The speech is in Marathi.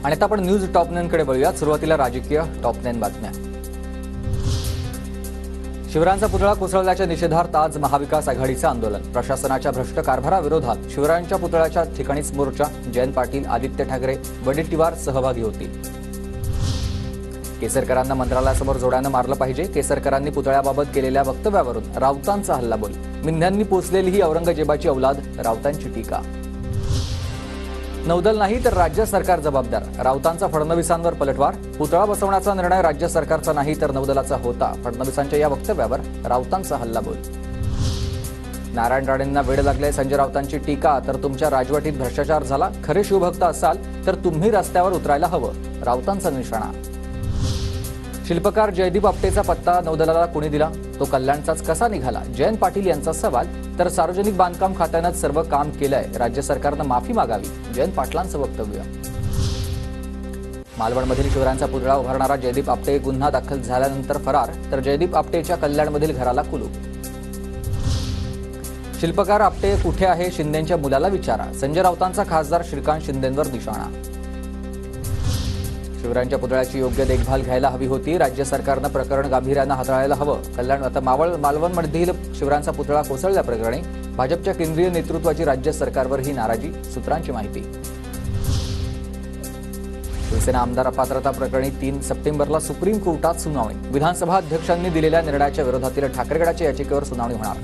आणि आता आपण न्यूज टॉप 9 कडे वळूया। सुरुवातीला राजकीय टॉप 9 बातम्या। शिवरायांचा पुतळा कोसळल्याच्या निषेधार्थ आज महाविकास आघाडीचे आंदोलन। प्रशासनाच्या भ्रष्ट कारभाराविरोधात शिवरायांच्या पुतळ्याच्या ठिकाणीच मोर्चा। जयंत पाटील, आदित्य ठाकरे, वडेट्टीवार सहभागी होतील। केसरकरांना मंत्रालयासमोर जोड्यानं मारलं पाहिजे। केसरकरांनी पुतळ्याबाबत केलेल्या वक्तव्यावरून राऊतांचा हल्लाबोल। मिंध्यांनी पोचलेली ही औरंगजेबाची औलाद, राऊतांची टीका। नौदल नाही तर राज्य सरकार जबाबदार, राऊतांचा फडणवीसांवर पलटवार। पुतळा बसवण्याचा निर्णय राज्य सरकारचा नाही तर नौदलाचा होता, फडणवीसांच्या या वक्तव्यावर राऊतांचा हल्लाबोल। नारायण राणेंना वेड लागले, संजय राऊतांची टीका। तर तुमच्या राजवटीत भ्रष्टाचार झाला, खरे शिवभक्त असाल तर तुम्ही रस्त्यावर उतरायला हवं, राऊतांचा निशाणा। शिल्पकार जयदीप आपटेचा पत्ता नौदलाला कोणी दिला, तो कल्याणचाच कसा निघाला, जयंत पाटील यांचा सवाल। तर सार्वजनिक बांधकाम खात्यानंच सर्व काम केलंय, राज्य सरकारनं माफी मागावी, जयंत पाटलांचं वक्तव्य। मालवणमधील शिवरायांचा पुतळा उभारणारा जयदीप आपटे गुन्हा दाखल झाल्यानंतर फरार, तर जयदीप आपटेच्या कल्याणमधील घराला कुलूप। शिल्पकार आपटे कुठे आहे, शिंदेंच्या मुलाला विचारा, संजय राऊतांचा खासदार श्रीकांत शिंदेंवर निशाणा। शिवरायांच्या पुतळ्याची योग्य देखभाल घ्यायला हवी होती, राज्य सरकारनं प्रकरण गांभीर्यानं हाताळायला हवं। कल्याण आता मालवणमधील शिवरायांचा पुतळा कोसळल्याप्रकरणी भाजपच्या केंद्रीय नेतृत्वाची राज्य सरकारवरही नाराजी, सूत्रांची माहिती। शिवसेना आमदार अपात्रता प्रकरणी 3 सप्टेंबरला सुप्रीम कोर्टात सुनावणी। विधानसभा अध्यक्षांनी दिलेल्या निर्णयाच्या विरोधातील ठाकरे गटाच्या याचिकेवर सुनावणी होणार।